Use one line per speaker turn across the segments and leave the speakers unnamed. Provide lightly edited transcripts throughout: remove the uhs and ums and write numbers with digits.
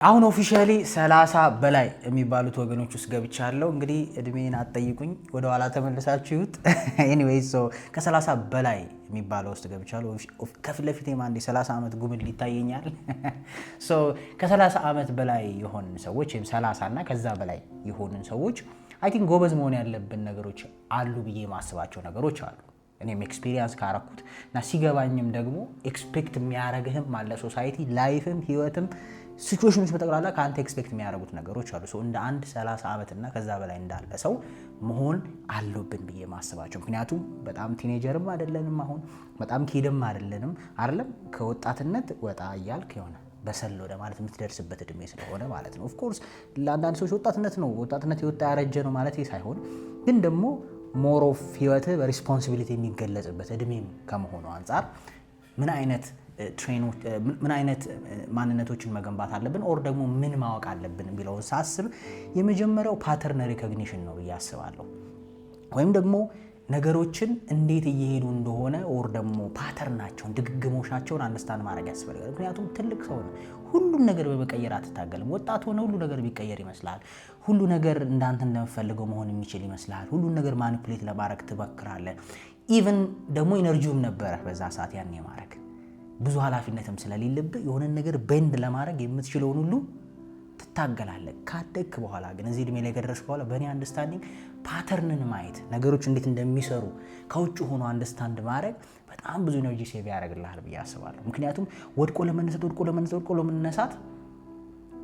አሁን ኦፊሻሊ 30 በላይ የሚባሉት ወገኖች ውስጥ ገብቻለሁ። እንግዲህ እድሜን አትጠይቁኝ፣ ወደ ኋላ ተመልሳችሁት። ኤኒዌይስ ከ30 በላይ የሚባለው ውስጥ ገብቻለሁ። ከፊት ለፊቴም አንድ 30 ዓመት ጉብል ይታየኛል። ከ30 ዓመት በላይ የሆንን ሰዎች ወይም 30 እና ከዛ በላይ የሆንን ሰዎች አይ ቲንክ ጎበዝ መሆን ያለብን ነገሮች አሉ ብዬ ማስባቸው ነገሮች አሉ። እኔም ኤክስፒሪየንስ ካረኩት እና ሲገባኝም ደግሞ ኤክስፔክት የሚያደርግህም አለ ሶሳይቲ፣ ላይፍም፣ ህይወትም ሲቹዌሽኖች በጠቅላላ ከአንተ ኤክስፔክት የሚያደርጉት ነገሮች አሉ። እንደ አንድ 30 ዓመት እና ከዛ በላይ እንዳለ ሰው መሆን አለብን ብዬ ማስባቸው። ምክንያቱም በጣም ቲኔጀርም አይደለንም፣ አሁን በጣም ኪድም አይደለንም። ከወጣትነት ወጣ እያልክ የሆነ በሰል ወደ ማለት የምትደርስበት እድሜ ስለሆነ ማለት ነው። ኦፍኮርስ ለአንዳንድ ሰዎች ወጣትነት ነው፣ ወጣትነት የወጣ ያረጀ ነው ማለት ሳይሆን፣ ግን ደግሞ ሞር ኦፍ ህይወትህ በሪስፖንሲቢሊቲ የሚገለጽበት እድሜም ከመሆኑ አንጻር ምን አይነት ማንነቶችን መገንባት አለብን ኦር ደግሞ ምን ማወቅ አለብን የሚለውን ሳስብ የመጀመሪያው ፓተርን ሪኮግኒሽን ነው ብዬ አስባለሁ። ወይም ደግሞ ነገሮችን እንዴት እየሄዱ እንደሆነ ኦር ደግሞ ፓተርናቸውን፣ ድግግሞሻቸውን አንደርስታንድ ማድረግ ያስፈልጋል። ምክንያቱም ትልቅ ሰው ነው፣ ሁሉን ነገር በመቀየር አትታገልም። ወጣት ሆነ ሁሉ ነገር ቢቀየር ይመስላል። ሁሉ ነገር እንዳንተ እንደምፈልገው መሆን የሚችል ይመስላል። ሁሉን ነገር ማኒፑሌት ለማድረግ ትሞክራለህ። ኢቭን ደግሞ ኢነርጂውም ነበረ በዛ ሰዓት ያን የማድረግ ብዙ ኃላፊነትም ስለሌለብህ የሆነ ነገር ቤንድ ለማድረግ የምትችለውን ሁሉ ትታገላለህ። ካደግክ በኋላ ግን እዚህ እድሜ ላይ ከደረስክ በኋላ በእኔ አንደርስታንዲንግ ፓተርንን ማየት፣ ነገሮች እንዴት እንደሚሰሩ ከውጭ ሆኖ አንደርስታንድ ማድረግ በጣም ብዙ ኤነርጂ ሴቭ ያደርግልሃል ብዬ አስባለሁ። ምክንያቱም ወድቆ ለመነሳት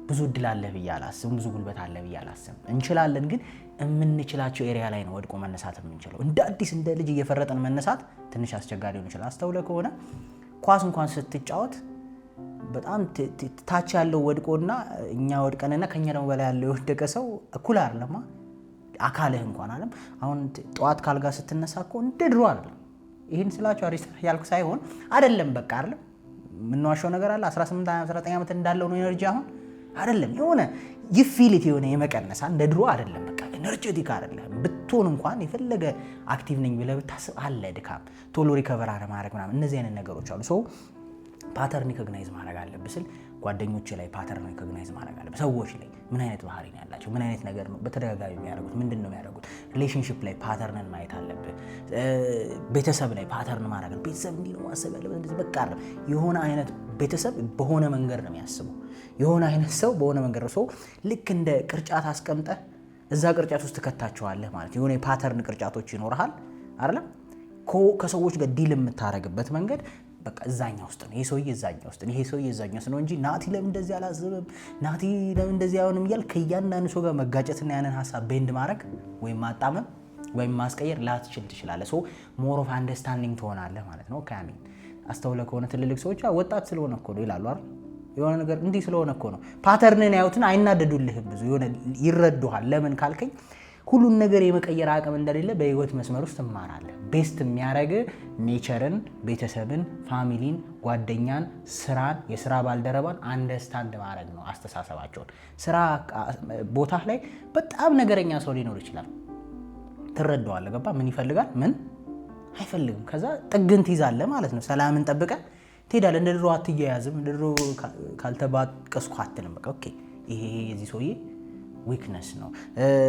ብዙ እድል አለ ብዬ አላስብም፣ ብዙ ጉልበት አለ ብዬ አላስብም። እንችላለን፣ ግን የምንችላቸው ኤሪያ ላይ ነው ወድቆ መነሳት የምንችለው። እንደ አዲስ እንደ ልጅ እየፈረጠን መነሳት ትንሽ አስቸጋሪ ሊሆን ይችላል። አስተውለ ከሆነ ኳስ እንኳን ስትጫወት በጣም ታች ያለው ወድቆና እኛ ወድቀንና ከኛ ደግሞ በላይ ያለው የወደቀ ሰው እኩል አይደለማ አካልህ እንኳን አለም። አሁን ጠዋት ካልጋ ስትነሳ እኮ እንደ ድሮ አይደለም። ይሄን ስላችሁ አሪፍ ያልኩ ሳይሆን አይደለም፣ በቃ አይደለም። ምንዋሸው ነገር አለ 18 19 ዓመት እንዳለው ነው ኤነርጂ አሁን አይደለም። የሆነ ይፊልት የሆነ የመቀነሳ እንደ ድሮ አይደለም። በቃ ኤነርጂቲክ አይደለም ብትሆን እንኳን የፈለገ አክቲቭ ነኝ ብለህ ብታስብ አለ ድካም፣ ቶሎ ሪከቨር ማድረግ ምናምን፣ እነዚህ አይነት ነገሮች አሉ። ፓተርን ሪኮግናይዝ ማድረግ አለብህ ስል ጓደኞች ላይ ፓተርን ሪኮግናይዝ ማድረግ አለብህ። ሰዎች ላይ ምን አይነት ባህሪ ነው ያላቸው፣ ምን አይነት ነገር ነው በተደጋጋሚ የሚያደርጉት፣ ምንድን ነው የሚያደርጉት። ሪሌሽንሺፕ ላይ ፓተርንን ማየት አለብህ። ቤተሰብ ላይ ፓተርን ማድረግ አለብህ። ቤተሰብ እንዲህ ነው ማሰብ ያለበት፣ እንደዚህ በቃ አይደለም። የሆነ አይነት ቤተሰብ በሆነ መንገድ ነው የሚያስበው፣ የሆነ አይነት ሰው በሆነ መንገድ ነው። ልክ እንደ ቅርጫት አስቀምጠህ እዛ ቅርጫት ውስጥ ትከታቸዋለህ ማለት የሆነ የፓተርን ቅርጫቶች ይኖርሃል አይደለም። ከሰዎች ጋር ዲል የምታደርግበት መንገድ በቃ እዛኛ ውስጥ ነው። ይሄ ሰውዬ እዛኛ ውስጥ ነው፣ ይሄ ሰውዬ እዛኛ ውስጥ ነው እንጂ ናቲ ለምን እንደዚህ አላዘበም፣ ናቲ ለምን እንደዚህ አይሆንም እያልክ ከእያንዳንዱ ሰው ጋር መጋጨትና ያንን ሀሳብ ቤንድ ማድረግ ወይም ማጣመም ወይም ማስቀየር ላትችል ትችላለህ። ሞር ኦፍ አንደርስታንዲንግ ትሆናለህ ማለት ነው። ካሚን አስተውለ ከሆነ ትልልቅ ሰዎች ወጣት ስለሆነ እኮ ነው ይላሉ አይደል? የሆነ ነገር እንዲህ ስለሆነ እኮ ነው። ፓተርንን ያዩትን አይናደዱልህም፣ ብዙ የሆነ ይረዱሃል። ለምን ካልከኝ ሁሉን ነገር የመቀየር አቅም እንደሌለ በህይወት መስመር ውስጥ ትማራለህ። ቤስት የሚያደርግ ኔቸርን፣ ቤተሰብን፣ ፋሚሊን፣ ጓደኛን፣ ስራን፣ የስራ ባልደረባን አንደርስታንድ ማድረግ ነው። አስተሳሰባቸውን ስራ ቦታ ላይ በጣም ነገረኛ ሰው ሊኖር ይችላል። ትረዳዋለህ። ገባ? ምን ይፈልጋል፣ ምን አይፈልግም። ከዛ ጥግን ትይዛለህ ማለት ነው። ሰላምን ጠብቀህ ትሄዳለህ። እንደ ድሮ አትያያዝም። እንደ ድሮ ካልተባቀስኩ አትልም። በቃ ኦኬ፣ ይሄ የዚህ ሰውዬ ዊክነስ ነው።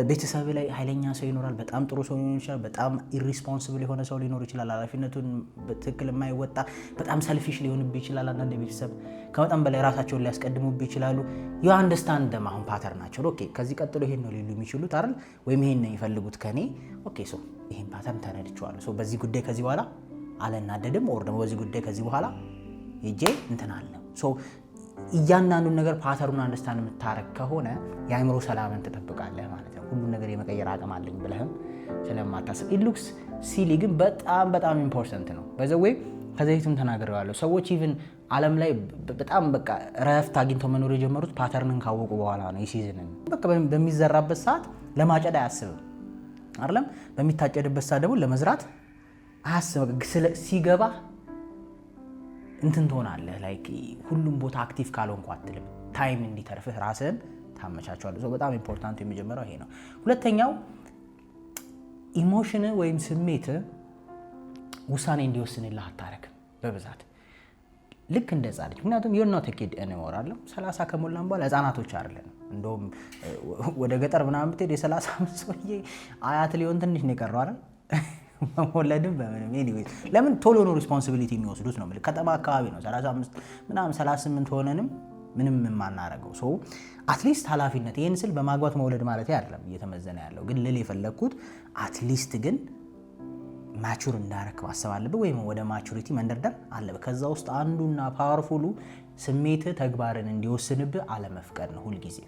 ቤተሰብ ላይ ኃይለኛ ሰው ይኖራል። በጣም ጥሩ ሰው ሊኖር ይችላል። በጣም ኢሪስፖንሲብል የሆነ ሰው ሊኖር ይችላል። ኃላፊነቱን በትክክል የማይወጣ በጣም ሰልፊሽ ሊሆንብህ ይችላል። አንዳንድ ቤተሰብ ከመጠን በላይ ራሳቸውን ሊያስቀድሙብህ ይችላሉ። ዩ አንደርስታንድ ደም አሁን ፓተርን ናቸው። ኦኬ፣ ከዚህ ቀጥሎ ይሄን ነው ሊሉ የሚችሉት አይደል? ወይም ይሄን ነው የሚፈልጉት ከኔ። ኦኬ፣ ይሄን ፓተርን ተረድቼዋለሁ። በዚህ ጉዳይ ከዚህ በኋላ አልናደድም። ኦር ደግሞ በዚህ ጉዳይ ከዚህ በኋላ ሄጄ እንትን አለ። እያንዳንዱን ነገር ፓተሩን አንደርስታንድ የምታረግ ከሆነ የአእምሮ ሰላምን ትጠብቃለህ ማለት ነው። ሁሉን ነገር የመቀየር አቅም አለኝ ብለህም ስለማታስብ ኢሉክስ ሲሊ ግን በጣም በጣም ኢምፖርታንት ነው። በዘዌ ከዚህም ተናግሬዋለሁ። ሰዎች ኢቭን ዓለም ላይ በጣም በቃ ረፍት አግኝተው መኖር የጀመሩት ፓተርንን ካወቁ በኋላ ነው። የሲዝንን በቃ በሚዘራበት ሰዓት ለማጨድ አያስብም አይደለም። በሚታጨድበት ሰዓት ደግሞ ለመዝራት አያስብም። ሲገባ እንትን ትሆናለህ። ላይክ ሁሉም ቦታ አክቲቭ ካልሆንኩ አትልም። ታይም እንዲተርፍህ ራስህን ታመቻቸዋለህ። በጣም ኢምፖርታንት የሚጀምረው ይሄ ነው። ሁለተኛው ኢሞሽን ወይም ስሜት ውሳኔ እንዲወስንልህ አታረግም። በብዛት ልክ እንደ ህፃን ልጅ። ምክንያቱም you're not a kid anymore አይደለም 30 ከሞላን በኋላ ህፃናቶች አይደለም። እንደውም ወደ ገጠር ምናምን ብትሄድ የ30 ዓመት ሰውዬ አያት ሊሆን ትንሽ ነው የቀረው አይደል? መወለድም በምንም ኤኒዌይስ ለምን ቶሎ ነው ሪስፖንሲቢሊቲ የሚወስዱት ነው ማለት ከተማ አካባቢ ነው 35 ምናምን 38 ሆነንም ምንም የማናረገው ሶ አትሊስት ኃላፊነት ይሄን ስል በማግባት መውለድ ማለት አይደለም እየተመዘነ ያለው ግን ልል የፈለኩት አትሊስት ግን ማቹር እንዳረክ ማሰብ አለብህ ወይም ወደ ማቹሪቲ መንደርደር አለብህ። ከዛ ውስጥ አንዱና ፓወርፉሉ ስሜት ተግባርን እንዲወስንብህ አለመፍቀድ ነው ሁሉ ጊዜ።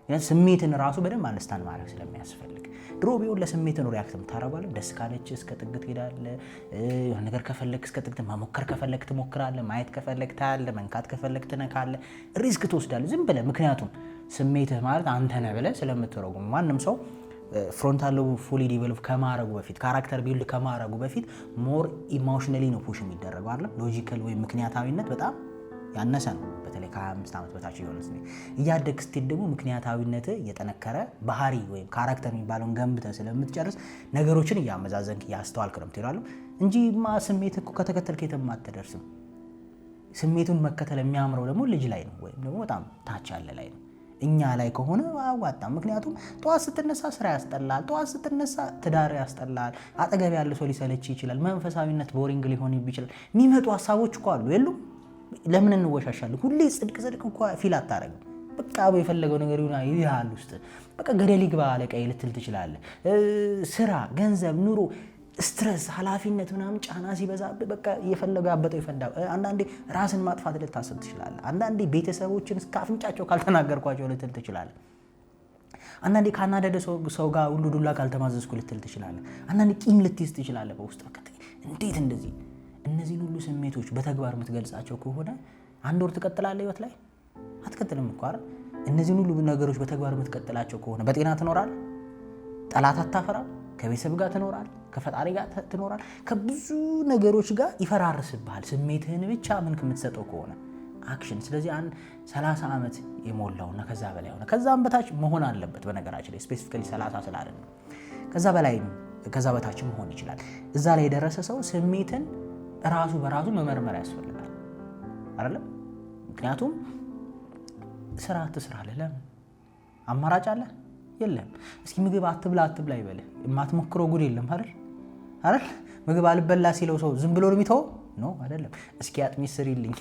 ስሜትን ራሱ በደንብ አንደርስታንድ ማድረግ ስለሚያስፈልግ ድሮ ቢሆን ለስሜት ነው ሪአክት የምታረጋለህ። ደስ ካለች እስከ ጥግ ትሄዳለህ። የሆነ ነገር ከፈለክ እስከ ጥግ መሞከር ከፈለክ ትሞክራለህ። ማየት ከፈለክ ታያለህ። መንካት ከፈለክ ትነካለህ። ሪስክ ትወስዳለህ ዝም ብለህ ምክንያቱም ስሜትህ ማለት አንተ ነህ ብለህ ስለምትረጉም ማንም ሰው ፍሮንታል ሎቡ ፉሊ ዲቨሎፕ ከማረጉ በፊት ካራክተር ቢልድ ከማረጉ በፊት ሞር ኢሞሽናሊ ነው ፑሽ የሚደረገው አይደል? ሎጂካል ወይ ምክንያታዊነት በጣም ያነሰ ነው። በተለይ ከ25 ዓመት በታች የሆነስ ነው እያደግ ስትሄድ ደግሞ ምክንያታዊነት እየጠነከረ ባህሪ ወይም ካራክተር የሚባለውን ገንብተህ ስለምትጨርስ ነገሮችን እያመዛዘንክ እያስተዋልክ ነው የምትሄዳለህ እንጂ ስሜት እኮ ከተከተልክ የትም አትደርስም። ስሜቱን መከተል የሚያምረው ደግሞ ልጅ ላይ ነው ወይም ደግሞ በጣም ታች ያለ ላይ ነው። እኛ ላይ ከሆነ አዋጣም። ምክንያቱም ጠዋት ስትነሳ ስራ ያስጠላል፣ ጠዋት ስትነሳ ትዳር ያስጠላል፣ አጠገብ ያለ ሰው ሊሰለች ይችላል፣ መንፈሳዊነት ቦሪንግ ሊሆን ይችላል። የሚመጡ ሀሳቦች እኮ አሉ የሉም? ለምን እንወሻሻለን? ሁሌ ጽድቅ እኮ ፊል አታረግም። በቃ የፈለገው ነገር ይላል ውስጥ በቃ ገደል ይግባ አለቃዬ ልትል ትችላለህ። ስራ፣ ገንዘብ፣ ኑሮ፣ ስትረስ፣ ኃላፊነት ምናምን ጫና ሲበዛብህ በቃ የፈለገው ያበጠው ይፈንዳ። አንዳንዴ ራስን ማጥፋት ልታስብ ትችላለህ። አንዳንዴ ቤተሰቦችን እስከ አፍንጫቸው ካልተናገርኳቸው ልትል ትችላለህ። አንዳንዴ ካናደደ ሰው ጋር ሁሉ ዱላ ካልተማዘዝኩ ልትል ትችላለህ። አንዳንዴ ቂም ልትይዝ ትችላለህ በውስጥ በቃ እንዴት እንደዚህ። እነዚህን ሁሉ ስሜቶች በተግባር የምትገልጻቸው ከሆነ አንድ ወር ትቀጥላለህ ህይወት ላይ አትቀጥልም እኮ አይደል? እነዚህን ሁሉ ነገሮች በተግባር የምትቀጥላቸው ከሆነ በጤና ትኖራለህ፣ ጠላት አታፈራም፣ ከቤተሰብ ጋር ትኖራለህ፣ ከፈጣሪ ጋር ትኖራለህ፣ ከብዙ ነገሮች ጋር ይፈራርስብሃል። ስሜትህን ብቻ ምን ከምትሰጠው ከሆነ አክሽን። ስለዚህ አንድ 30 ዓመት የሞላውና ከዛ በላይ ሆነ ከዛም በታች መሆን አለበት። በነገራችን ላይ ስፔሲፊካሊ 30 ስላልን ከዛ በላይ ከዛ በታች መሆን ይችላል። እዛ ላይ የደረሰ ሰው ስሜትን ራሱ በራሱ መመርመር ያስፈልጋል አይደለም? ምክንያቱም ስራ አትስራለህ። ለምን አማራጭ አለ? የለም። እስኪ ምግብ አትብላ ይበልህ የማትሞክረው ጉድ የለም አይደል? ምግብ አልበላ ሲለው ሰው ዝም ብሎ ነው የሚተወው? ኖ አይደለም። እስኪ አጥሚት ስሪልኝ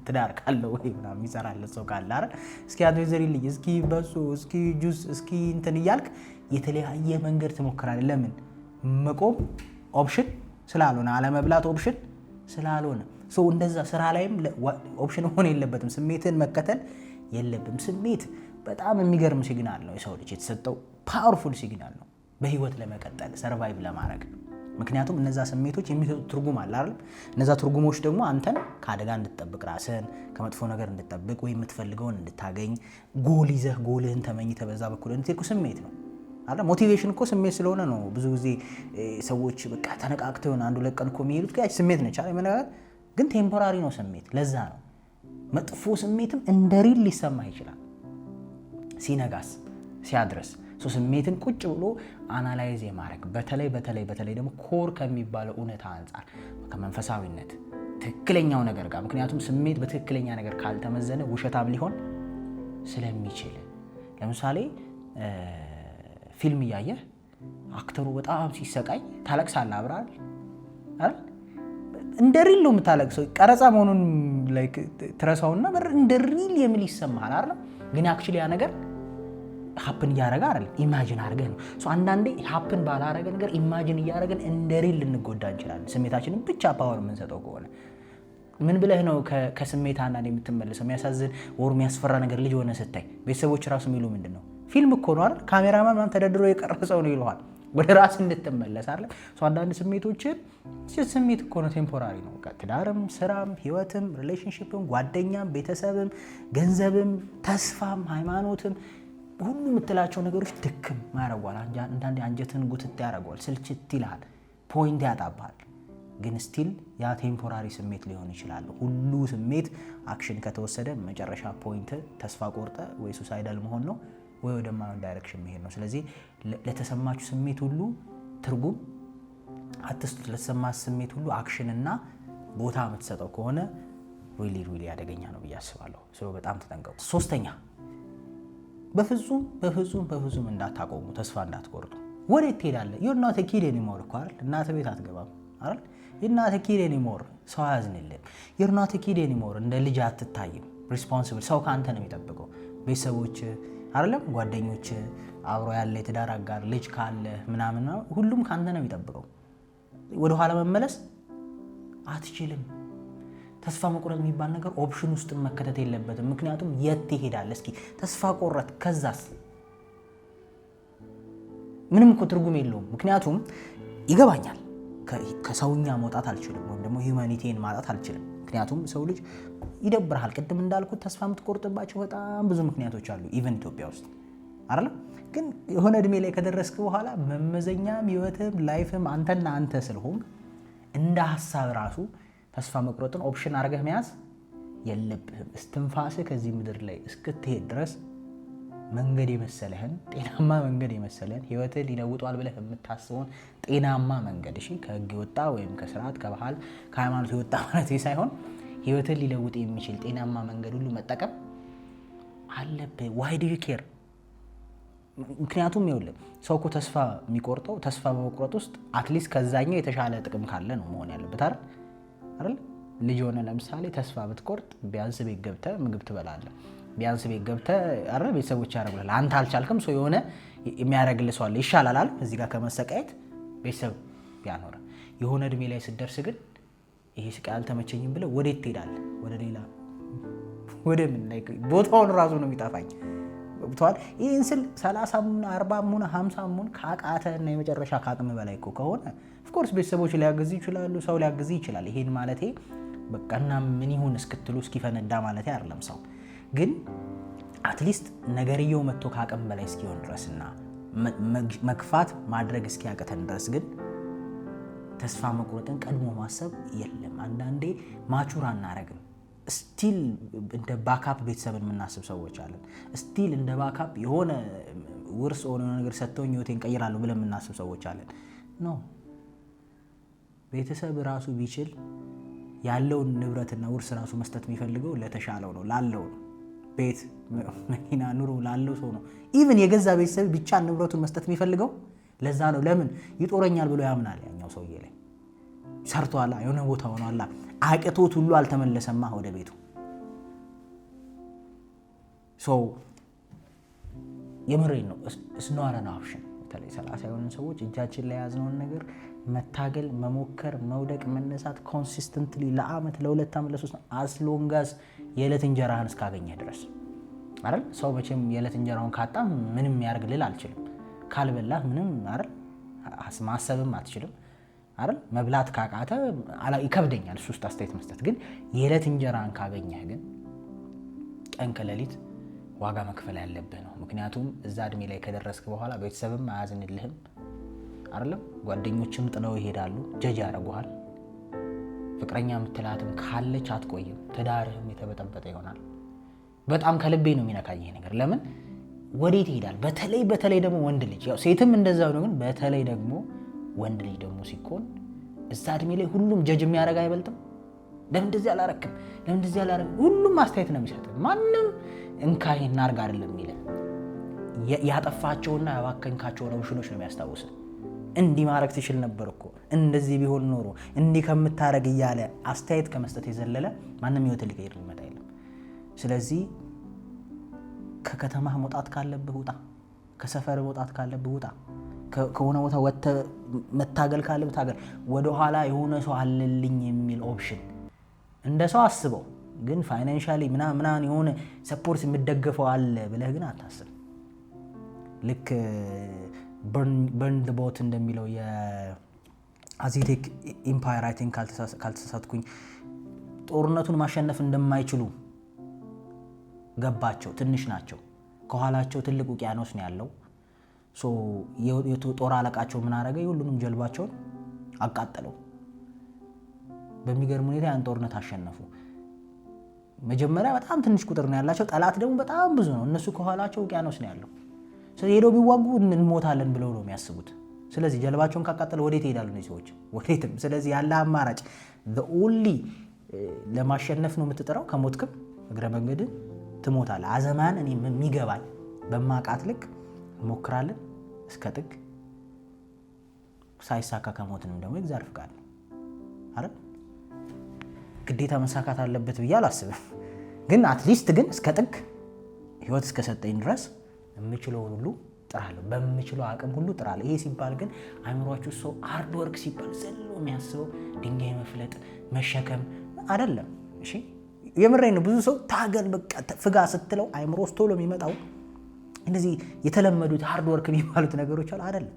ትዳር ካለው ወይ ምናምን የሚሰራለት ሰው ካለ አይደል? እስኪ አጥሚት ስሪልኝ፣ እስኪ በሱ፣ እስኪ ጁስ፣ እስኪ እንትን እያልክ የተለያየ መንገድ ትሞክራለህ። ለምን? መቆም ኦፕሽን ስላልሆነ፣ አለመብላት ኦፕሽን ስላልሆነ ሰው እንደዛ ስራ ላይም ኦፕሽን ሆነ የለበትም። ስሜትን መከተል የለብም። ስሜት በጣም የሚገርም ሲግናል ነው። የሰው ልጅ የተሰጠው ፓወርፉል ሲግናል ነው በህይወት ለመቀጠል ሰርቫይቭ ለማድረግ። ምክንያቱም እነዛ ስሜቶች የሚሰጡት ትርጉም አለ አይደል? እነዛ ትርጉሞች ደግሞ አንተን ከአደጋ እንድትጠብቅ፣ ራስህን ከመጥፎ ነገር እንድትጠብቅ ወይ የምትፈልገውን እንድታገኝ፣ ጎል ይዘህ ጎልህን ተመኝተህ በዛ በኩል እንድትሄድ ስሜት ነው አይደል? ሞቲቬሽን እኮ ስሜት ስለሆነ ነው ብዙ ጊዜ ሰዎች በቃ ተነቃቅተው አንዱ ለቀን እኮ የሚሄዱት ያች ስሜት ነች አይደል? ግን ቴምፖራሪ ነው ስሜት። ለዛ ነው መጥፎ ስሜትም እንደ ሪል ሊሰማህ ይችላል ሲነጋስ ሲያድረስ። ስሜትን ቁጭ ብሎ አናላይዝ የማድረግ በተለይ ደግሞ ኮር ከሚባለው እውነታ አንጻር ከመንፈሳዊነት ትክክለኛው ነገር ጋር። ምክንያቱም ስሜት በትክክለኛ ነገር ካልተመዘነ ውሸታም ሊሆን ስለሚችል። ለምሳሌ ፊልም እያየህ አክተሩ በጣም ሲሰቃይ ታለቅሳለህ አብረሃል አይደል? እንደ ሪል ነው የምታለቅሰው። ቀረጻ መሆኑን ላይክ ትረሳውና እንደ ሪል የሚል ይሰማሃል አይደል? ግን አክቹሊ ያ ነገር ሀፕን እያደረገ አይደለም፣ ኢማጂን አድርገህ ነው። አንዳንዴ ሀፕን ባላረገ ነገር ኢማጂን እያደረገን እንደ ሪል ልንጎዳ እንችላለን። ስሜታችንን ብቻ ፓወር የምንሰጠው ከሆነ ምን ብለህ ነው ከስሜት አንዳንዴ የምትመለሰው? የሚያሳዝን ወር የሚያስፈራ ነገር ልጅ ሆነ ስታይ ቤተሰቦች ራሱ የሚሉ ምንድን ነው ፊልም እኮ ነው አይደል? ካሜራማን ምናምን ተደርድሮ የቀረጸው ነው ይለዋል። ወደ ራስ እንድትመለስ አይደል? አንዳንድ ስሜቶችን ስሜት እኮ ነው፣ ቴምፖራሪ ነው። ትዳርም፣ ስራም፣ ህይወትም፣ ሪሌሽንሺፕም፣ ጓደኛም፣ ቤተሰብም፣ ገንዘብም፣ ተስፋም፣ ሃይማኖትም ሁሉ የምትላቸው ነገሮች ድክም ያደርጓል። አንዳንዴ አንጀትን ጉትት ያደርጓል፣ ስልችት ይልሃል፣ ፖይንት ያጣባል። ግን ስቲል ያ ቴምፖራሪ ስሜት ሊሆን ይችላል። ሁሉ ስሜት አክሽን ከተወሰደ መጨረሻ ፖይንት ተስፋ ቆርጠ ወይ ሱሳይዳል መሆን ነው ወይ ወደማይሆን ዳይሬክሽን መሄድ ነው። ስለዚህ ለተሰማችሁ ስሜት ሁሉ ትርጉም አትስጡት። ለተሰማችሁ ስሜት ሁሉ አክሽንና ቦታ የምትሰጠው ከሆነ ሪሊ አደገኛ ነው ብዬ አስባለሁ። በጣም ተጠንቀቁ። ሶስተኛ በፍጹም እንዳታቆሙ፣ ተስፋ እንዳትቆርጡ። ወዴት ትሄዳለህ? you're not a kid anymore እኮ አይደል? እናትህ ቤት አትገባም አይደል? you're not a kid anymore ሰው አያዝንልህም። you're not a kid anymore እንደ ልጅ አትታይም። ሪስፖንሲብል ሰው ካንተ ነው የሚጠብቀው። ቤተሰቦች አይደለም፣ ጓደኞች፣ አብሮ ያለ የትዳር አጋር፣ ልጅ ካለ ምናምን ሁሉም ካንተ ነው የሚጠብቀው። ወደ ኋላ መመለስ አትችልም። ተስፋ መቁረጥ የሚባል ነገር ኦፕሽን ውስጥ መከተት የለበትም። ምክንያቱም የት ትሄዳለህ? እስኪ ተስፋ ቆረጥ፣ ከዛስ? ምንም እኮ ትርጉም የለውም። ምክንያቱም ይገባኛል፣ ከሰውኛ መውጣት አልችልም፣ ወይም ደግሞ ሂውማኒቲን ማጣት አልችልም። ምክንያቱም ሰው ልጅ ይደብርሃል። ቅድም እንዳልኩት ተስፋ የምትቆርጥባቸው በጣም ብዙ ምክንያቶች አሉ፣ ኢቨን ኢትዮጵያ ውስጥ አይደለም። ግን የሆነ እድሜ ላይ ከደረስክ በኋላ መመዘኛም ህይወትም ላይፍም አንተና አንተ ስለሆን እንደ ሀሳብ ራሱ ተስፋ መቁረጥን ኦፕሽን አድርገህ መያዝ የለብህም። እስትንፋስህ ከዚህ ምድር ላይ እስክትሄድ ድረስ መንገድ የመሰለህን ጤናማ መንገድ የመሰለህን ህይወትህ ሊለውጧል ብለህ የምታስበውን ጤናማ መንገድ፣ እሺ፣ ከህግ የወጣ ወይም ከስርዓት ከባህል ከሃይማኖት የወጣ ማለት ሳይሆን ህይወትህ ሊለውጥ የሚችል ጤናማ መንገድ ሁሉ መጠቀም አለብህ። ዋይ ዱ ዩ ኬር? ምክንያቱም ይኸውልህ ሰው እኮ ተስፋ የሚቆርጠው ተስፋ በመቁረጥ ውስጥ አትሊስት ከዛኛው የተሻለ ጥቅም ካለ ነው መሆን ያለበት አይደል? ልጅ ሆነ ለምሳሌ ተስፋ ብትቆርጥ ቢያንስ ቤት ገብተህ ምግብ ትበላለህ። ቢያንስ ቤት ገብተህ አይደል ቤተሰቦች ያደርጉልሃል። አንተ አልቻልክም፣ ሰው የሆነ የሚያደርግልህ ሰው አለ፣ ይሻላል አይደል? እዚህ ጋር ከመሰቃየት ቤተሰብ ቢያኖር። የሆነ እድሜ ላይ ስትደርስ ግን ይሄ ስቃይ አልተመቸኝም ብለህ ወዴት ትሄዳለህ? ወደ ሌላ ወደ ምን ላይ ቦታውን ራሱ ነው የሚጠፋኝ። ብቷል ይሄን ስል 30 ሙና 40 ሙና 50 ሙና ካቃተና የመጨረሻ ካቅም በላይ እኮ ከሆነ ኦፍኮርስ ቤተሰቦች ሊያግዙ ይችላሉ፣ ሰው ሊያግዝ ይችላል። ይሄን ማለቴ በቃና ምን ይሁን እስክትሉ እስኪፈነዳ ማለቴ አይደለም። ሰው ግን አትሊስት ነገርየው መጥቶ ካቅም በላይ እስኪሆን ድረስና መግፋት ማድረግ እስኪያቅተን ድረስ ግን ተስፋ መቁረጥን ቀድሞ ማሰብ የለም። አንዳንዴ ማቹር አናረግም። ስቲል እንደ ባካፕ ቤተሰብን የምናስብ ሰዎች አለን። ስቲል እንደ ባካፕ የሆነ ውርስ ሆነ ነገር ሰጥተውኝ ህይወቴን ቀይራለሁ ብለን የምናስብ ሰዎች አለን። ኖ ቤተሰብ ራሱ ቢችል ያለውን ንብረትና ውርስ ራሱ መስጠት የሚፈልገው ለተሻለው ነው፣ ላለው ነው። ቤት፣ መኪና፣ ኑሮ ላለው ሰው ነው። ኢቭን የገዛ ቤተሰብ ብቻ ንብረቱን መስጠት የሚፈልገው ለዛ ነው። ለምን? ይጦረኛል ብሎ ያምናል። ያኛው ሰውዬ ላይ ሰርቷላ፣ የሆነ ቦታ ሆኗላ፣ አቅቶት ሁሉ አልተመለሰማ ወደ ቤቱ። የምሬን ነው። እስኗረን ኦፕሽን በተለይ 30 የሆኑ ሰዎች እጃችን ላይ ያዝነውን ነገር መታገል፣ መሞከር፣ መውደቅ፣ መነሳት ኮንሲስተንትሊ ለአመት፣ ለ2 ዓመት፣ ለ3 አስሎንጋስ የዕለት እንጀራህን እስካገኘህ ድረስ አይደል? ሰው መቼም የዕለት እንጀራውን ካጣ ምንም ያርግልል አልችልም። ካልበላህ ምንም አይደል ማሰብም አትችልም አይደል? መብላት ካቃተ ይከብደኛል እሱ ውስጥ አስተያየት መስጠት። ግን የዕለት እንጀራን ካገኘህ ግን ቀን ከሌሊት ዋጋ መክፈል ያለብህ ነው። ምክንያቱም እዛ እድሜ ላይ ከደረስክ በኋላ ቤተሰብም አያዝንልህም አይደለም? ጓደኞችም ጥለው ይሄዳሉ፣ ጀጅ ያደርጉሃል። ፍቅረኛ የምትላትም ካለች አትቆይም፣ ትዳርህም የተበጠበጠ ይሆናል። በጣም ከልቤ ነው የሚነካኝ ይሄ ነገር። ለምን ወዴት ይሄዳል? በተለይ ደግሞ ወንድ ልጅ፣ ያው ሴትም እንደዛው ነው፣ ግን በተለይ ደግሞ ወንድ ልጅ ደግሞ ሲኮን እዛ እድሜ ላይ ሁሉም ጀጅ የሚያደርግ አይበልጥም? ለምን እንደዚህ አላረክም? ለምን እንደዚህ አላረክም? ሁሉም አስተያየት ነው የሚሰጥ። ማንም እንካይ እናርግ አይደለም የሚል ያጠፋቸውና ያባከንካቸውን ኦፕሽኖች ነው የሚያስታውስ። እንዲህ ማድረግ ትችል ነበር እኮ፣ እንደዚህ ቢሆን ኖሮ፣ እንዲህ ከምታረግ እያለ አስተያየት ከመስጠት የዘለለ ማንም ህይወት ሊቀይር ሊመጣ የለም። ስለዚህ ከከተማህ መውጣት ካለብህ ውጣ፣ ከሰፈር መውጣት ካለብህ ውጣ፣ ከሆነ ቦታ ወጥተህ መታገል ካለብህ ታገል። ወደኋላ የሆነ ሰው አለልኝ የሚል ኦፕሽን እንደ ሰው አስበው፣ ግን ፋይናንሻሊ ምናምን የሆነ ሰፖርት የምደገፈው አለ ብለህ ግን አታስብ። ልክ በርን ዘ ቦት እንደሚለው የአዚቴክ ኢምፓየር አይ ቲንክ ካልተሳሳትኩኝ ጦርነቱን ማሸነፍ እንደማይችሉ ገባቸው። ትንሽ ናቸው፣ ከኋላቸው ትልቅ ውቅያኖስ ነው ያለው። የጦር አለቃቸው ምን አደረገ? ሁሉንም ጀልባቸውን አቃጠለው። በሚገርም ሁኔታ ያን ጦርነት አሸነፉ። መጀመሪያ በጣም ትንሽ ቁጥር ነው ያላቸው፣ ጠላት ደግሞ በጣም ብዙ ነው። እነሱ ከኋላቸው ውቅያኖስ ነው ያለው። ስለዚህ ሄደው ቢዋጉ እንሞታለን ብለው ነው የሚያስቡት። ስለዚህ ጀልባቸውን ካቃጠለ ወዴት ይሄዳሉ እነዚህ ሰዎች? ወዴትም። ስለዚህ ያለ አማራጭ the only ለማሸነፍ ነው የምትጠራው። ከሞትክም እግረ መንገድ ትሞታለህ። አዘማን እኔ የሚገባኝ በማቃት ልክ እንሞክራለን እስከ ጥግ። ሳይሳካ ከሞትንም ደግሞ እግዚአብሔር ፍቃድ ነው አይደል? ግዴታ መሳካት አለበት ብዬ አላስብም። ግን አትሊስት ግን እስከ ጥግ ህይወት እስከሰጠኝ ድረስ የምችለውን ሁሉ ጥራለሁ፣ በምችለው አቅም ሁሉ ጥራለሁ። ይሄ ሲባል ግን አይምሯችሁ ሰው ሃርድ ወርክ ሲባል ዘሎ የሚያስበው ድንጋይ መፍለጥ መሸከም አይደለም። እሺ የምሬን ነው። ብዙ ሰው ታገል በቃ ፍጋ ስትለው አይምሮ ውስጥ ቶሎ የሚመጣው እንደዚህ የተለመዱት ሃርድ ወርክ የሚባሉት ነገሮች አሉ አይደለም።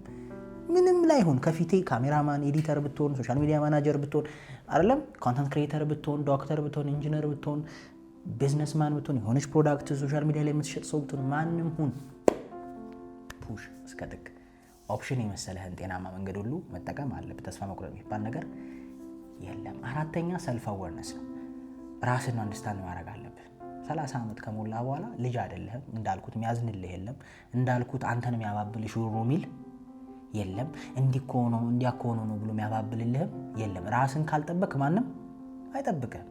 ምንም ላይ ሆን ከፊቴ ካሜራማን፣ ኤዲተር ብትሆን፣ ሶሻል ሚዲያ ማናጀር ብትሆን አይደለም፣ ኮንተንት ክሬተር ብትሆን፣ ዶክተር ብትሆን፣ ኢንጂነር ብትሆን፣ ቢዝነስማን ብትሆን፣ የሆነች ፕሮዳክት ሶሻል ሚዲያ ላይ የምትሸጥ ሰው ብትሆን፣ ማንም ሁን ፑሽ እስከ ጥግ። ኦፕሽን የመሰለህን ጤናማ መንገድ ሁሉ መጠቀም አለብህ። ተስፋ መቁረጥ የሚባል ነገር የለም። አራተኛ ሰልፍ አዌርነስ ነው። ራስን አንደርስታንድ ማድረግ አለብህ። 30 ዓመት ከሞላ በኋላ ልጅ አይደለህም። እንዳልኩት የሚያዝንልህ የለም። እንዳልኩት አንተን የሚያባብል ሹሩ ሚል የለም። እንዲኮኖ እንዲያኮኖ ነው ብሎ የሚያባብልልህም የለም። ራስን ካልጠበቅ ማንም አይጠብቅህም።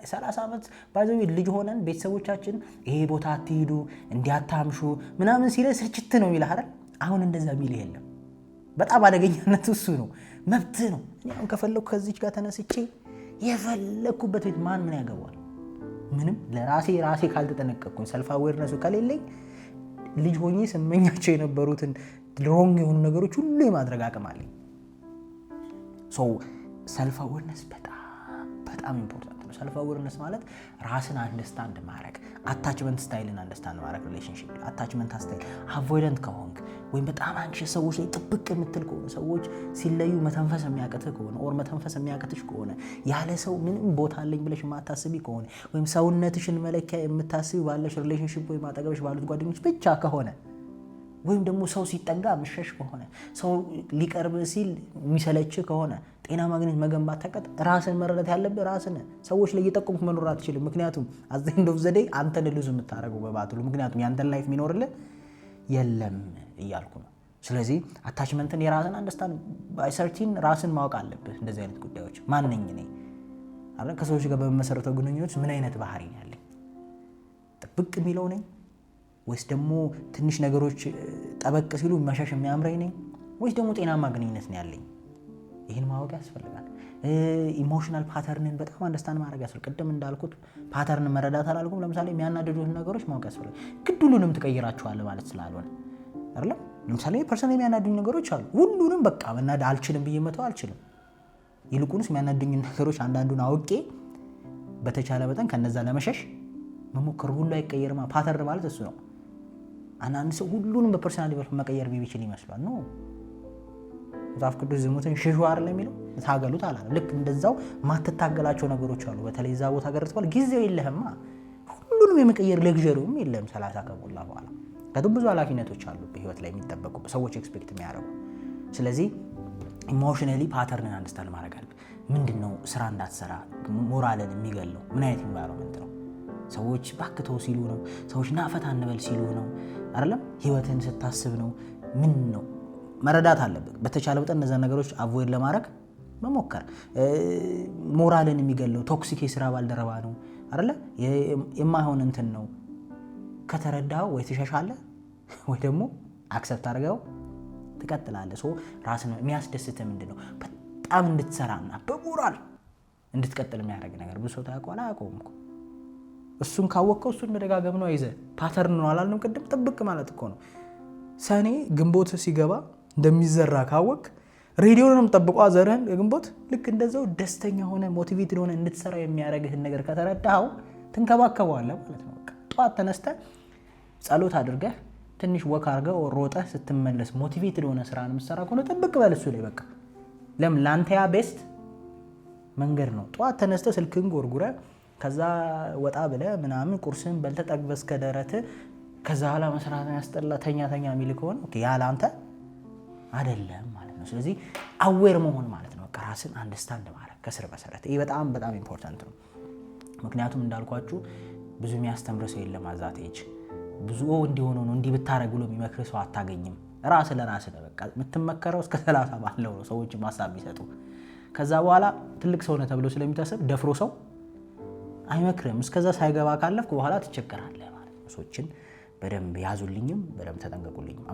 30 ዓመት ባይዘው ልጅ ሆነን ቤተሰቦቻችን ይሄ ቦታ አትሂዱ እንዲያታምሹ ምናምን ሲለ ስርጭት ነው የሚልህ አይደል? አሁን እንደዛ የሚልህ የለም። በጣም አደገኛነት እሱ ነው። መብት ነው። እኔ አሁን ከፈለኩ ከዚች ጋር ተነስቼ የፈለኩበት ቤት ማን ምን ያገባዋል? ምንም። ለራሴ ካልተጠነቀቅኩኝ ሰልፍ አዌርነሱ ከሌለኝ ልጅ ሆኜ ስመኛቸው የነበሩትን ሮንግ የሆኑ ነገሮች ሁሉ የማድረግ አቅም አለኝ። ሶ ሰልፍ አዌርነስ በጣም ኢምፖርታንት ነው። ሰልፍ አዌርነስ ማለት ራስን አንደርስታንድ ማድረግ፣ አታችመንት ስታይልን አንደርስታንድ ማድረግ፣ ሪሌሽንሺፕ አታችመንት ስታይል አቮይደንት ከሆንክ ወይም በጣም አንቺስ ሰዎች ላይ ጥብቅ የምትል ከሆነ፣ ሰዎች ሲለዩ መተንፈስ የሚያቅትህ ከሆነ ኦር መተንፈስ የሚያቅትሽ ከሆነ፣ ያለ ሰው ምንም ቦታ አለኝ ብለሽ የማታስቢ ከሆነ፣ ወይም ሰውነትሽን መለኪያ የምታስቢ ባለሽ ሪሌሽንሺፕ ወይም አጠገብሽ ባሉት ጓደኞች ብቻ ከሆነ፣ ወይም ደግሞ ሰው ሲጠጋ ምሸሽ ከሆነ፣ ሰው ሊቀርብ ሲል የሚሰለች ከሆነ፣ ጤና ማግኘት መገንባት ተቀጥ ራስን መረዳት ያለብህ ራስን። ሰዎች ላይ እየጠቆምክ መኖር አትችልም። ምክንያቱም አዘንዶ ዘዴ አንተን ልዙ የምታደርገው በባትሉ ምክንያቱም ያንተን ላይፍ የሚኖርልህ የለም እያልኩ ነው። ስለዚህ አታችመንትን የራስን አንደርስታንድ ባይ ሰርቲን ራስን ማወቅ አለብህ። እንደዚህ አይነት ጉዳዮች ማንኝ ነኝ አረ ከሰዎች ጋር በመሰረተው ግንኙነት ምን አይነት ባህሪ ነው ያለኝ? ጥብቅ የሚለው ነኝ ወይስ ደግሞ ትንሽ ነገሮች ጠበቅ ሲሉ መሸሽ የሚያምረኝ ነኝ ወይስ ደግሞ ጤናማ ግንኙነት ነው ያለኝ? ይህን ማወቅ ያስፈልጋል። ኢሞሽናል ፓተርንን በጣም አንደርስታንድ ማድረግ ያስፈልጋል። ቅድም እንዳልኩት ፓተርን መረዳት አላልኩም። ለምሳሌ የሚያናድዱትን ነገሮች ማወቅ ያስፈልጋል። ግድ ሁሉንም ትቀይራቸዋለህ ማለት ስላልሆነ አይደለም። ለምሳሌ ፐርሰናሊ የሚያናድዱኝ ነገሮች አሉ። ሁሉንም በቃ መናድ አልችልም ብዬ መተው አልችልም። ይልቁንስ የሚያናድዱኝ ነገሮች አንዳንዱን አውቄ በተቻለ መጠን ከነዛ ለመሸሽ መሞከር። ሁሉ አይቀየርማ። ፓተርን ማለት እሱ ነው። አንዳንድ ሰው ሁሉንም በፐርሰናል ዲቨሎፕመንት መቀየር ቢችል ይመስላል። ነው መጽሐፍ ቅዱስ ዝሙትን ሽሹ አይደለም የሚለው፣ ታገሉት አላለም። ልክ እንደዛው ማትታገላቸው ነገሮች አሉ። በተለይ እዛ ቦታ ገርጽባል ጊዜው የለህማ። ሁሉንም የመቀየር ሌክዠሪውም የለም 30 ከሞላ በኋላ። ከቱም ብዙ ኃላፊነቶች አሉ በህይወት ላይ የሚጠበቁ ሰዎች ኤክስፔክት የሚያደርጉ። ስለዚህ ኢሞሽናሊ ፓተርንን አንደርስታንድ ማድረግ አለብህ። ምንድነው ስራ እንዳትሰራ ሞራልን የሚገለው? ምን አይነት ኢንቫይሮንመንት ነው? ሰዎች ባክተው ሲሉ ነው? ሰዎች ናፈታ እንበል ሲሉ ነው? አይደለም ህይወትን ስታስብ ነው? ምን ነው መረዳት አለብህ። በተቻለ መጠን እነዛ ነገሮች አቮይድ ለማድረግ መሞከር። ሞራልን የሚገለው ቶክሲክ የስራ ባልደረባ ነው አይደለ? የማይሆን እንትን ነው። ከተረዳው ወይ ትሸሻለህ ወይ ደግሞ አክሰፕት አድርገው ትቀጥላለህ። ሶ ራስን የሚያስደስትህ ምንድነው? በጣም እንድትሰራና በሞራል እንድትቀጥል የሚያደርግ ነገር ብዙ ሰው ታውቀዋል አያውቀውም እኮ። እሱን ካወቅከው እሱን መደጋገም ነው። ይዘህ ፓተርን ነው አላልንም ቅድም? ጥብቅ ማለት እኮ ነው። ሰኔ ግንቦት ሲገባ እንደሚዘራ ካወቅ ሬዲዮንም ጠብቆ ዘርህን ግንቦት ልክ እንደዛው ደስተኛ ሆነ ሞቲቬትድ ሆነ እንድትሰራ የሚያደርግህን ነገር ከተረዳኸው ትንከባከበዋለህ ማለት ነው። በቃ ጠዋት ተነስተህ ጸሎት አድርገህ ትንሽ ወክ አድርገህ ሮጠህ ስትመለስ ሞቲቬትድ ሆነ ስራን የምትሰራ ከሆነ ጥብቅ በል እሱ ላይ በቃ። ለምን ላንተ ያ ቤስት መንገድ ነው። ጠዋት ተነስተህ ስልክህን ጎርጉረህ ከዛ ወጣ ብለህ ምናምን ቁርስህን በልተህ ጠግበህ እስከ ደረትህ ከዛ ኋላ መስራት ያስጠላ ተኛ የሚል ከሆነ ኦኬ ያ ላንተ አይደለም ማለት ነው። ስለዚህ አዌር መሆን ማለት ነው በቃ ራስን አንደርስታንድ ማድረግ ከስር መሰረት። ይሄ በጣም በጣም ኢምፖርታንት ነው። ምክንያቱም እንዳልኳችሁ ብዙ የሚያስተምር ሰው የለም አዛት ኤጅ። ብዙ እንዲሆኑ ነው እንዲህ ብታረግ ብሎ የሚመክር ሰው አታገኝም። ራስ ለራስ ነው በቃ የምትመከረው። እስከ 30 ባለው ነው ሰዎች ማሳብ የሚሰጡ። ከዛ በኋላ ትልቅ ሰው ነህ ተብሎ ስለሚታሰብ ደፍሮ ሰው አይመክርም። እስከዛ ሳይገባ ካለፍኩ በኋላ ትቸገራለህ ማለት ነው። ሰዎችን በደንብ ያዙልኝም በደንብ ተጠንቀቁልኝም።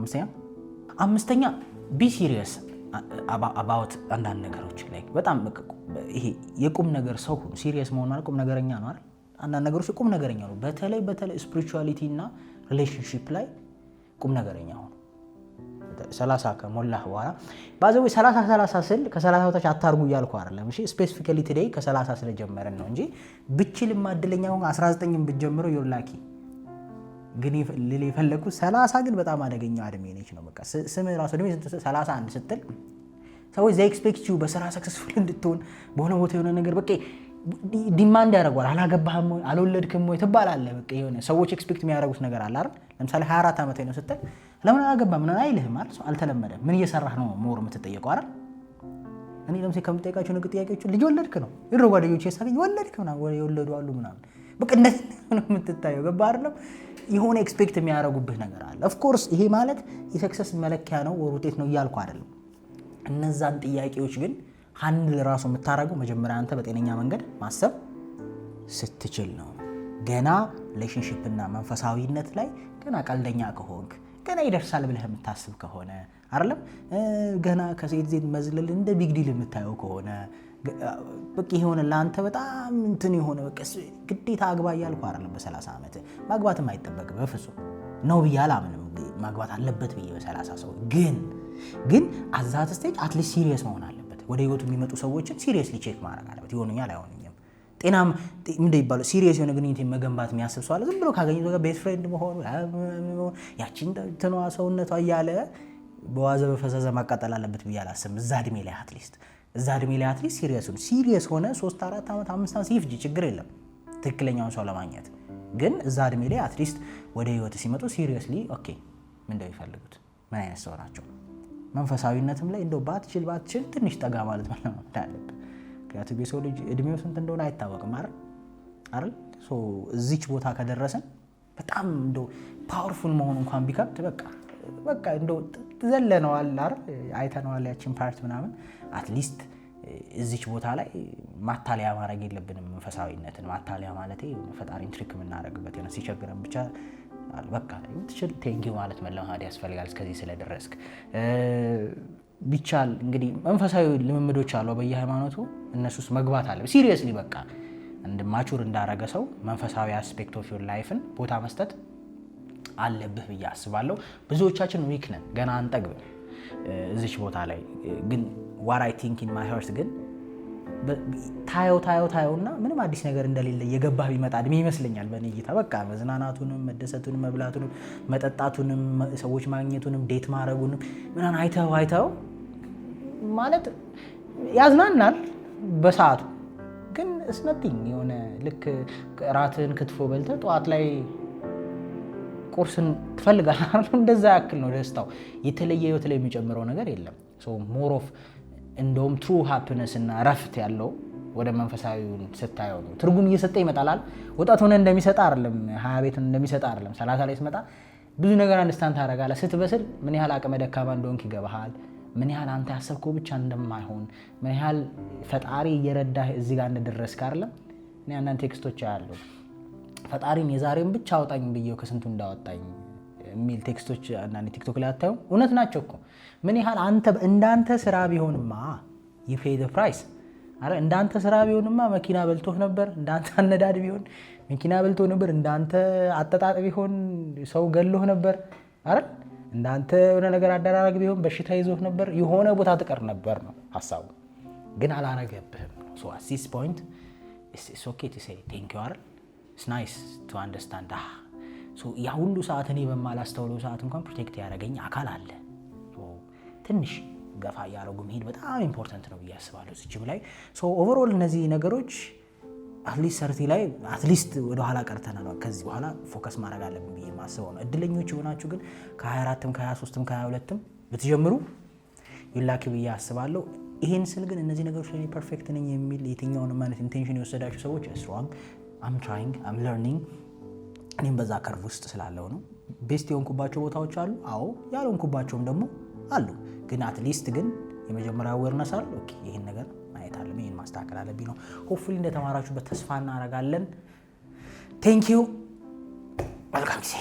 አምስተኛ ቢ ሲሪየስ አባውት አንዳንድ ነገሮች ላይ በጣም ይሄ የቁም ነገር ሰው ሁኑ። ሲሪየስ መሆን ማለት ቁም ነገረኛ ነው አይደል? አንዳንድ ነገሮች ቁም ነገረኛ ነው። በተለይ ስፒሪቹዋሊቲ እና ሪሌሽንሺፕ ላይ ቁም ነገረኛ ሆኑ። 30 ከሞላህ በኋላ ባዘው 30 ስል ከ30 በታች አታርጉ እያልኩ አይደለም። እሺ ስፔሲፊካሊ ቱዴይ ከ30 ስለጀመረን ነው እንጂ ብችልም አድለኛ ሆን 19ም ብትጀምረው ዩር ላኪ። ግን ልል የፈለኩት 30 ግን በጣም አደገኛ እድሜ ነች ነው። በቃ ስም ራሱ እድሜ 31 ስትል ሰዎች they expect you በስራ ሰክሰስፉል እንድትሆን በሆነ ቦታ የሆነ ነገር በቃ ዲማንድ ያደርጓል። አላገባህም ወይ አልወለድክም ወይ ትባላለህ። በቃ የሆነ ሰዎች ኤክስፔክት የሚያደርጉት ነገር አለ አይደል? ለምሳሌ 24 ዓመት ነው ስትል ለምን አላገባህም ምን አይልህም አይደል? አልተለመደም። ምን እየሰራህ ነው ሞር የምትጠየቀው አይደል? እኔ ለምሳሌ ከምጠይቃቸው ንግጥ ጥያቄዎች ልጅ ወለድክ ነው ይሮ ጓደኞቼ ሳገኝ ወለድክ ምናምን ወይ የወለዱ አሉ ምናምን በቃ እንደዚህ ነው የምትታየው። ገባህ አይደለም? የሆነ ኤክስፔክት የሚያደርጉብህ ነገር አለ። ኦፍ ኮርስ ይሄ ማለት የሰክሰስ መለኪያ ነው ወይ ውጤት ነው እያልኩ አይደለም። እነዛን ጥያቄዎች ግን ሃንድል ራሱ የምታደርገው መጀመሪያ አንተ በጤነኛ መንገድ ማሰብ ስትችል ነው። ገና ሪሌሽንሺፕ እና መንፈሳዊነት ላይ ገና ቀልደኛ ከሆንክ ገና ይደርሳል ብለህ የምታስብ ከሆነ አይደለም ገና ከሴት ዜት መዝለል እንደ ቢግ ዲል የምታየው ከሆነ በቃ የሆነ ለአንተ በጣም እንትን የሆነ በቃ ግዴታ አግባ እያልኩ አይደለም። በ30 ዓመት ማግባትም አይጠበቅም በፍጹም ነው ብዬ አላምንም። ማግባት አለበት ብዬ በ30 ሰው ግን አዛት ስቴጅ አትሊስት ሲሪየስ መሆን አለበት። ወደ ህይወቱ የሚመጡ ሰዎችን ሲሪየስሊ ቼክ ማድረግ አለበት። ይሆኑኛል አይሆኑኝም፣ ጤናም ምንድን ይባላል ሲሪየስ የሆነ ግንኙነት መገንባት የሚያስብ ሰው አለ። ዝም ብሎ ካገኘው ጋር ቤስት ፍሬንድ መሆኑ ያቺን ትኗ ሰውነቷ እያለ በዋዘ በፈዘዘ ማቃጠል አለበት ብዬ አላስብም። እዛ እድሜ ላይ አትሊስት ሲሪየስ ሆነ 3 4 ዓመት 5 ዓመት ሲፍጂ ችግር የለም ትክክለኛውን ሰው ለማግኘት። ግን እዛ እድሜ ላይ አትሊስት ወደ ህይወት ሲመጡ ሲሪየስሊ ኦኬ ምንድነው የሚፈልጉት፣ ምን አይነት ሰው ናቸው። መንፈሳዊነትም ላይ እንደው ባትችል ትንሽ ጠጋ ማለት መለማመድ አለብህ። ምክንያቱም የሰው ልጅ እድሜው ስንት እንደሆነ አይታወቅም አይደል? እዚች ቦታ ከደረሰን በጣም እንደው ፓወርፉል መሆኑ እንኳን ቢከብድ በቃ እንደው ዘለነዋል አይደል? አይተነዋል ያችን ፓርት ምናምን አትሊስት እዚች ቦታ ላይ ማታለያ ማድረግ የለብንም። መንፈሳዊነትን ማታለያ ማለት ፈጣሪን ትሪክ የምናደርግበት ነው። ሲቸግረን ብቻ በቃ ትችል ቴንኪው ማለት መለማመድ ያስፈልጋል። እስከዚህ ስለደረስክ ቢቻል እንግዲህ መንፈሳዊ ልምምዶች አሉ በየሃይማኖቱ እነሱስ መግባት አለ። ሲሪየስሊ በቃ ማቹር እንዳረገ ሰው መንፈሳዊ አስፔክት ኦፍ ዮር ላይፍን ቦታ መስጠት አለብህ ብዬ አስባለሁ። ብዙዎቻችን ዊክ ነን፣ ገና አንጠግብም እዚች ቦታ ላይ ግን what I think in my heart ግን ታየውና ምንም አዲስ ነገር እንደሌለ የገባህ ቢመጣ እድሜ ይመስለኛል በእኔ እይታ። በቃ መዝናናቱንም መደሰቱንም መብላቱንም መጠጣቱንም ሰዎች ማግኘቱንም ዴት ማድረጉንም ምናምን አይተው ማለት ያዝናናል በሰዓቱ ግን እስነቲኝ የሆነ ልክ ራትን ክትፎ በልተህ ጠዋት ላይ ቁርስን ትፈልጋለህ እንደዛ ያክል ነው ደስታው። የተለየ ህይወት ላይ የሚጨምረው ነገር የለም። ሞር ኦፍ እንደውም ትሩ ሃፒነስ እና ረፍት ያለው ወደ መንፈሳዊውን ስታየው ነው። ትርጉም እየሰጠ ይመጣል። ወጣት ሆነ እንደሚሰጣ አይደለም፣ 20 ቤት እንደሚሰጣ አይደለም። 30 ላይ ስመጣ ብዙ ነገር አንደርስታንድ ታደርጋለህ። ስትበስል ምን ያህል አቅመ ደካማ እንደሆንክ ይገባሃል። ምን ያህል አንተ ያሰብከው ብቻ እንደማይሆን፣ ምን ያህል ፈጣሪ እየረዳህ እዚህ ጋር እንደደረስክ አይደለም። እኔ አንዳንድ ቴክስቶች ያለው ፈጣሪን የዛሬውን ብቻ አውጣኝ ብዬው ከስንቱ እንዳወጣኝ የሚል ቴክስቶች አንዳንድ ቲክቶክ ላይ አታዩ። እውነት ናቸው እኮ ምን ያህል አንተ እንዳንተ ስራ ቢሆንማ you pay the price አረ እንዳንተ ስራ ቢሆንማ መኪና በልቶህ ነበር። እንዳንተ አነዳድ ቢሆን መኪና በልቶ ነበር። እንዳንተ አጠጣጥ ቢሆን ሰው ገሎህ ነበር አይደል? እንዳንተ የሆነ ነገር አደራረግ ቢሆን በሽታ ይዞህ ነበር። የሆነ ቦታ ትቀር ነበር ነው ሐሳቡ። ግን አላረገብህም። so at this point it's okay to say thank you አይደል? it's nice to understand so ያ ሁሉ ሰዓት እኔ በማላስተውለው ሰዓት እንኳን ፕሮቴክት ያደረገኝ አካል አለ። ትንሽ ገፋ ያረጉ መሄድ በጣም ኢምፖርታንት ነው ብዬ አስባለሁ እዚህም ላይ። ሶ ኦቨርኦል እነዚህ ነገሮች አትሊስት ሰርቲ ላይ አትሊስት ወደ ኋላ ቀርተናል። ከዚህ በኋላ ፎከስ ማድረግ አለብን ብዬ ማስበው ነው። እድለኞች ሆናችሁ ግን ከ24ም ከ23ም ከ22ም ብትጀምሩ ይላክ ብዬ አስባለሁ። ይሄን ስል ግን እነዚህ ነገሮች ላይ ፐርፌክት ነኝ የሚል የትኛውንም ማለት ኢንቴንሽን የወሰዳችሁ ሰዎች strong I'm trying I'm learning እኔም በዛ ከርቭ ውስጥ ስላለው ነው። ቤስት የሆንኩባቸው ቦታዎች አሉ። አዎ ያልሆንኩባቸውም ደግሞ አሉ። ግን አትሊስት ግን የመጀመሪያው አዌርነስ አለ። ኦኬ ይሄን ነገር ማየት አለብኝ፣ ይህን ማስተካከል አለብኝ ነው። ሆፕፉሊ እንደተማራችሁበት ተስፋ እናደርጋለን። ቴንኪዩ። መልካም ጊዜ